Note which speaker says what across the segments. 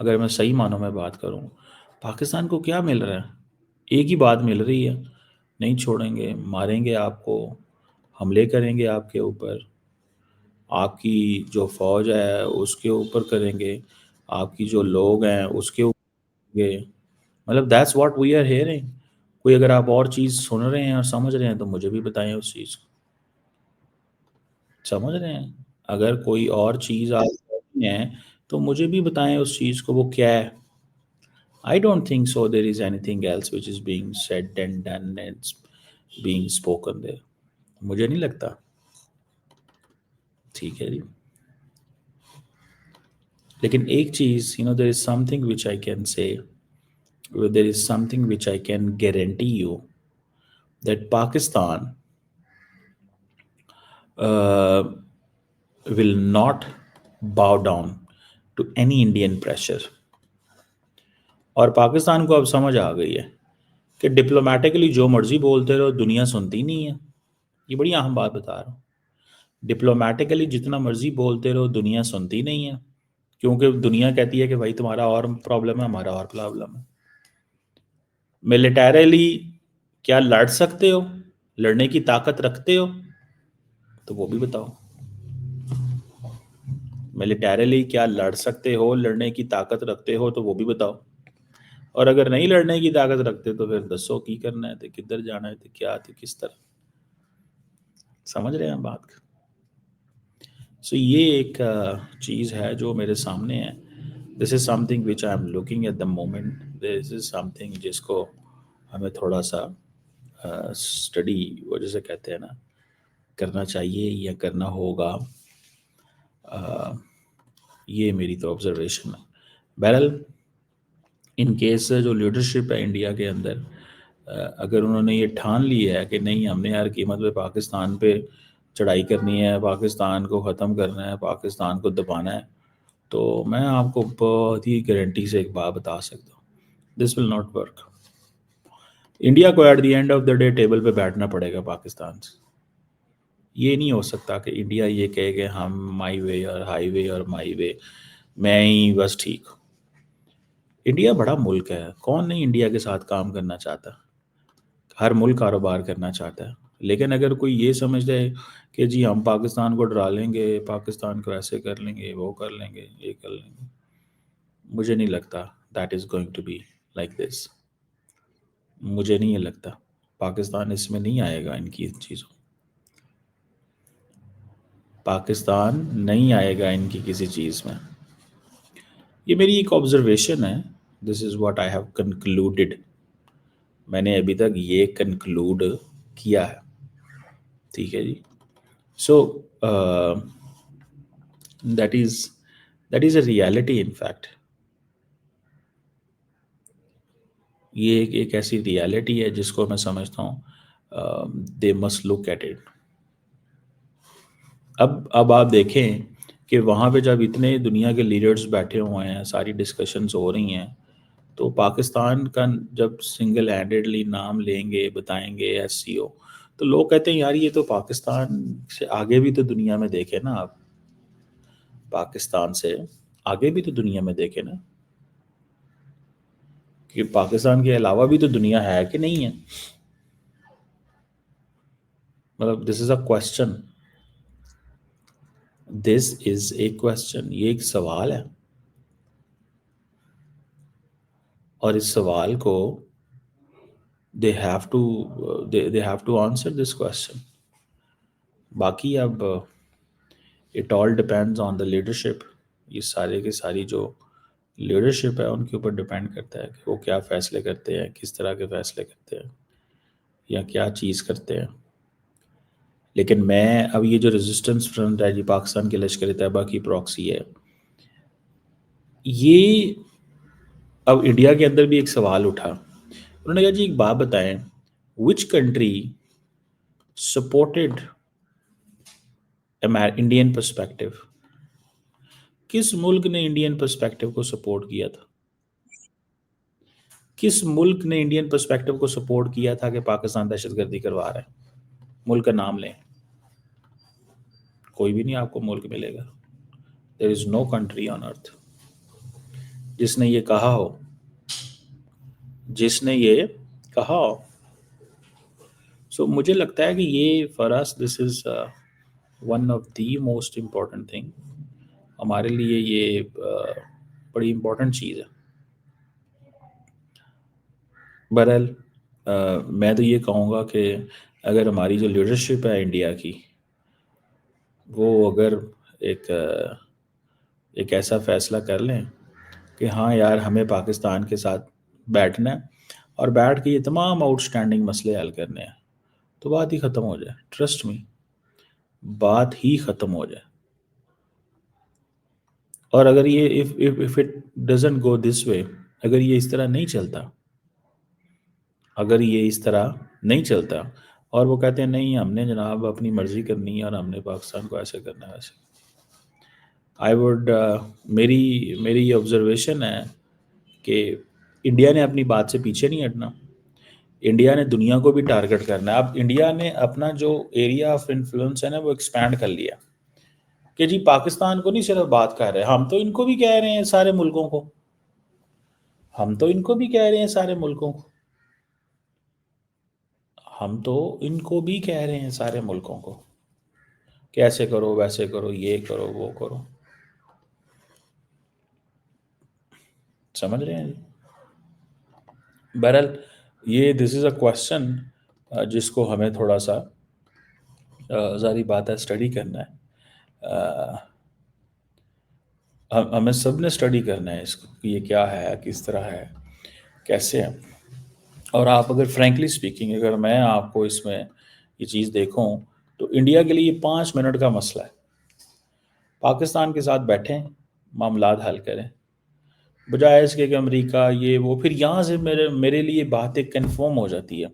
Speaker 1: اگر میں صحیح معنوں میں بات کروں، پاکستان کو کیا مل رہا ہے؟ ایک ہی بات مل رہی ہے، نہیں چھوڑیں گے، ماریں گے آپ کو، حملے کریں گے آپ کے اوپر، آپ کی جو فوج ہے اس کے اوپر کریں گے، آپ کی جو لوگ ہیں اس کے اوپر گے. مطلب that's what we are hearing. کوئی اگر آپ اور چیز سن رہے ہیں اور سمجھ رہے ہیں تو مجھے بھی بتائیں اس چیز کو. سمجھ رہے ہیں؟ اگر کوئی اور چیز آپ سمجھ رہے ہیں تو مجھے بھی بتائیں اس چیز کو وہ کیا ہے. I don't think so there is anything else which is being said and done and being spoken there. مجھے نہیں لگتا. ٹھیک ہے جی. لیکن ایک چیز there is something which I can say, there is something which I can guarantee you that Pakistan uh, will not bow down to any Indian pressure. اور پاکستان کو اب سمجھ آ گئی ہے کہ ڈپلومیٹکلی جو مرضی بولتے رہو دنیا سنتی نہیں ہے. یہ بڑی اہم بات بتا رہا ہوں. ڈپلومیٹکلی جتنا مرضی بولتے رہو دنیا سنتی نہیں ہے، کیونکہ دنیا کہتی ہے کہ بھائی تمہارا اور پرابلم ہے، ہمارا اور پرابلم ہے. ملیٹیرلی کیا لڑ سکتے ہو، لڑنے کی طاقت رکھتے ہو تو وہ بھی بتاؤ. ملیٹیرلی کیا لڑ سکتے ہو، لڑنے کی طاقت رکھتے ہو تو وہ بھی بتاؤ. اور اگر نہیں لڑنے کی طاقت رکھتے تو پھر دسو کی کرنا ہے، تو کدھر جانا ہے، تو کیا، تو کس طرح. سمجھ رہے ہیں بات کا؟ سو یہ ایک چیز ہے جو میرے سامنے ہے. This is something which I am looking at the moment. This is something جس کو ہمیں تھوڑا سا اسٹڈی وہ جیسے کہتے ہیں نا کرنا چاہیے یا کرنا ہوگا. یہ میری تو آبزرویشن ہے. بہرحال ان کیس جو لیڈرشپ ہے انڈیا کے اندر، اگر انہوں نے یہ ٹھان لی ہے کہ نہیں ہم نے ہر قیمت پہ پاکستان پہ چڑھائی کرنی ہے، پاکستان کو ختم کرنا ہے، پاکستان کو دبانا ہے، تو میں آپ کو بہت ہی گارنٹی سے ایک بات بتا سکتا ہوں، this will not work. India کو at the end of the day table پہ بیٹھنا پڑے گا پاکستان سے. یہ نہیں ہو سکتا کہ انڈیا یہ کہے کہ ہم مائی وے اور ہائی وے اور مائی وے میں ہی بس ٹھیک ہوں. انڈیا بڑا ملک ہے، کون نہیں انڈیا کے ساتھ کام کرنا چاہتا؟ ہر ملک کاروبار کرنا چاہتا ہے. لیکن اگر کوئی یہ سمجھ رہے کہ جی ہم پاکستان کو ڈرا لیں گے، پاکستان کو ایسے کر لیں گے، وہ کر لیں گے، یہ کر لیں گے، مجھے نہیں لگتا that is going to be like this. مجھے نہیں لگتا پاکستان اس میں نہیں آئے گا. ان کی چیزوں پاکستان نہیں آئے گا ان کی کسی چیز میں. یہ میری ایک آبزرویشن ہے. This is what I have concluded. میں نے ابھی تک یہ کنکلوڈ کیا ہے. ٹھیک ہے جی. So that is a reality. In fact یہ ایک ایسی ریالٹی ہے جس کو میں سمجھتا ہوں they must look at it. اب آپ دیکھیں کہ وہاں پہ جب اتنے دنیا کے لیڈرز بیٹھے ہوئے ہیں، ساری ڈسکشنز ہو رہی ہیں، تو پاکستان کا جب سنگل ہینڈیڈلی نام لیں گے، بتائیں گے ایس سی او، تو لوگ کہتے ہیں یار یہ تو پاکستان سے آگے بھی تو دنیا میں دیکھیں نا آپ. پاکستان سے آگے بھی تو دنیا میں دیکھیں نا کہ پاکستان کے علاوہ بھی تو دنیا ہے کہ نہیں ہے. مطلب دس از a question. This is a question. یہ ایک سوال ہے، اور اس سوال کو they have to answer this question. باقی اب it all depends on the leadership. یہ سارے کے ساری جو لیڈرشپ ہے ان کے اوپر ڈپینڈ کرتا ہے کہ وہ کیا فیصلے کرتے ہیں، کس طرح کے فیصلے کرتے ہیں، یا کیا چیز کرتے ہیں. لیکن میں اب یہ جو ریزسٹنس فرنٹ ہے جی پاکستان کے لشکر طیبہ کی پراکسی ہے، یہ اب انڈیا کے اندر بھی ایک سوال اٹھا. انہوں نے کہا جی ایک بات بتائیں، which country supported Indian perspective? کس ملک نے انڈین پرسپیکٹو کو سپورٹ کیا تھا؟ کس ملک نے انڈین پرسپیکٹو کو سپورٹ کیا تھا کہ پاکستان دہشت گردی کروا رہا ہے؟ ملک کا نام لیں. کوئی بھی نہیں آپ کو ملک ملے گا. دیر از نو کنٹری آن ارتھ. جس نے یہ کہا ہو، جس نے یہ کہا ہو. سو مجھے لگتا ہے کہ یہ for us this is one of the most important thing. ہمارے لیے یہ بڑی امپورٹنٹ چیز ہے. بہرحال میں تو یہ کہوں گا کہ اگر ہماری جو لیڈرشپ ہے انڈیا کی، وہ اگر ایک ایسا فیصلہ کر لیں کہ ہاں یار ہمیں پاکستان کے ساتھ بیٹھنا ہے اور بیٹھ کے یہ تمام آؤٹ اسٹینڈنگ مسئلے حل کرنے ہیں، تو بات ہی ختم ہو جائے. ٹرسٹ می، بات ہی ختم ہو جائے. اور اگر یہ if it doesn't go this way، اگر یہ اس طرح نہیں چلتا، اگر یہ اس طرح نہیں چلتا اور وہ کہتے ہیں نہیں ہم نے جناب اپنی مرضی کرنی ہے اور ہم نے پاکستان کو ایسے کرنا ہے ویسے، آئی وڈ میری یہ آبزرویشن ہے کہ انڈیا نے اپنی بات سے پیچھے نہیں ہٹنا. انڈیا نے دنیا کو بھی ٹارگٹ کرنا ہے. اب انڈیا نے اپنا جو ایریا آف انفلوئنس ہے نا وہ ایکسپینڈ کر لیا کہ جی پاکستان کو نہیں صرف بات کر رہے، ہم تو ان کو بھی کہہ رہے ہیں سارے ملکوں کو، ہم تو ان کو بھی کہہ رہے ہیں سارے ملکوں کو، ہم تو ان کو بھی کہہ رہے ہیں سارے ملکوں کو کہ ایسے کرو ویسے کرو یہ کرو وہ کرو. سمجھ رہے ہیں جی؟ بہرحال یہ دس از اے کوشچن جس کو ہمیں تھوڑا سا ظاہری بات ہے اسٹڈی کرنا ہے. ہمیں سب نے اسٹڈی کرنا ہے اس کو کہ یہ کیا ہے، کس طرح ہے، کیسے ہے. اور آپ اگر فرینکلی اسپیکنگ اگر میں آپ کو اس میں یہ چیز دیکھوں تو انڈیا کے لیے یہ 5 منٹ کا مسئلہ ہے. پاکستان کے ساتھ بیٹھیں، معاملات حل کریں، بجائے اس کے کہ امریکہ یہ وہ. پھر یہاں سے میرے لیے بات ایک کنفرم ہو جاتی ہے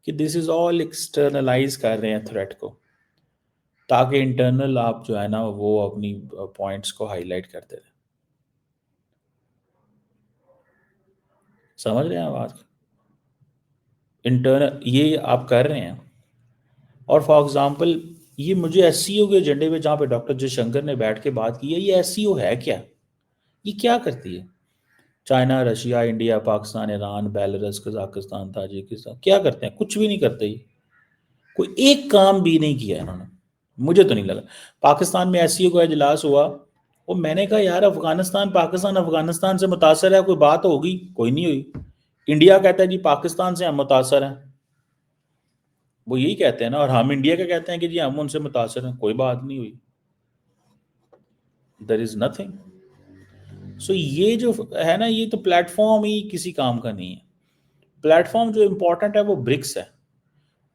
Speaker 1: کہ دس از آل ایکسٹرنلائز کر رہے ہیں تھریٹ کو، تاکہ انٹرنل آپ جو ہے نا وہ اپنی پوائنٹس کو ہائی لائٹ کرتے رہیں. سمجھ رہے ہیں بات؟ انٹرنل یہ آپ کر رہے ہیں. اور فار ایگزامپل یہ مجھے ایس سی او کے ایجنڈے پہ جہاں پہ ڈاکٹر جے شنکر نے بیٹھ کے بات کی ہے، یہ ایس سی او ہے کیا؟ یہ کیا کرتی ہے؟ China, Russia, India, Pakistan, Iran, Belarus, Kazakhstan, Tajikistan کیا کرتے ہیں؟ کچھ بھی نہیں کرتے. یہ کوئی ایک کام بھی نہیں کیا انہوں نے، مجھے تو نہیں لگا. پاکستان میں ایس سی او کا اجلاس ہوا، وہ میں نے کہا یار افغانستان پاکستان افغانستان سے متاثر ہے، کوئی بات ہوگی؟ کوئی نہیں ہوئی. انڈیا کہتا ہے جی پاکستان سے ہم متاثر ہیں، وہ یہی کہتے ہیں نا، اور ہم انڈیا کا کہتے ہیں کہ جی ہم ان سے متاثر ہیں، کوئی بات نہیں ہوئی. دیر از نتھنگ. سو یہ جو ہے نا یہ تو پلیٹ فارم ہی کسی کام کا نہیں ہے. پلیٹ فارم جو امپورٹنٹ ہے وہ برکس ہے،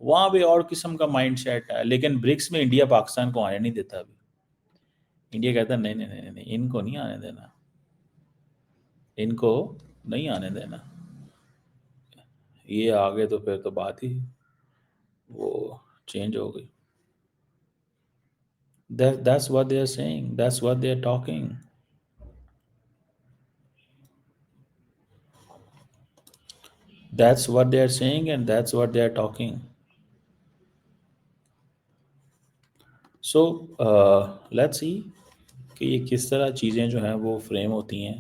Speaker 1: وہاں پہ اور قسم کا مائنڈ سیٹ ہے. لیکن برکس میں انڈیا پاکستان کو آنے نہیں دیتا. ابھی انڈیا کہتا ہے نہیں نہیں نہیں نہیں ان کو نہیں آنے دینا، ان کو نہیں آنے دینا. یہ آگے تو پھر تو بات ہی وہ چینج ہو گئی. That's what they are saying. That's what they are talking. That's what they are saying and that's what they are talking. So let's see کہ یہ کس طرح چیزیں جو ہیں وہ فریم ہوتی ہیں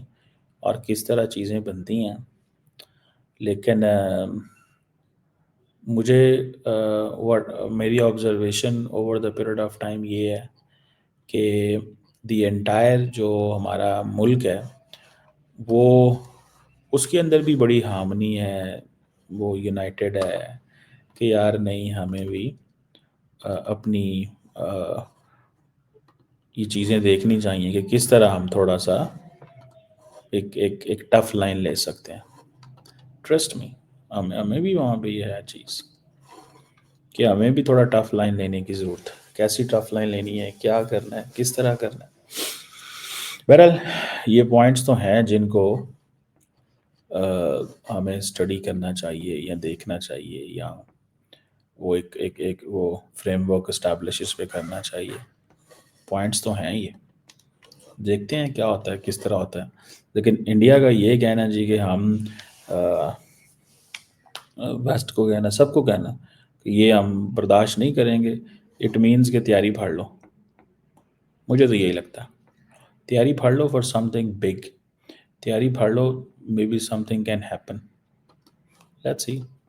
Speaker 1: اور کس طرح چیزیں بنتی ہیں. لیکن مجھے میری observation over the period of time یہ ہے کہ دی انٹائر جو ہمارا ملک ہے وہ اس کے اندر بھی بڑی ہارمنی ہے، وہ یونائٹڈ ہے کہ یار نہیں ہمیں بھی اپنی یہ چیزیں دیکھنی چاہیے کہ کس طرح ہم تھوڑا سا ایک ٹف لائن لے سکتے ہیں. ٹرسٹ می، ہمیں بھی وہاں پہ یہ ہے چیز کہ ہمیں بھی تھوڑا ٹف لائن لینے کی ضرورت ہے. کیسی ٹف لائن لینی ہے، کیا کرنا ہے، کس طرح کرنا ہے. بہرحال یہ پوائنٹس تو ہیں جن کو ہمیں اسٹڈی کرنا چاہیے یا دیکھنا چاہیے یا وہ ایک وہ فریم ورک اسٹیبلش اس پہ کرنا چاہیے. پوائنٹس تو ہیں، یہ دیکھتے ہیں کیا ہوتا ہے، کس طرح ہوتا ہے. لیکن انڈیا کا یہ کہنا جی کہ ہم ویسٹ کو کہنا، سب کو کہنا کہ یہ ہم برداشت نہیں کریں گے، اٹ مینس کہ تیاری پھاڑ لو. مجھے تو یہی لگتا ہے تیاری پھاڑ لو فار سم تھنگ بگ. تیاری پڑھ لو, maybe something can happen. Let's see.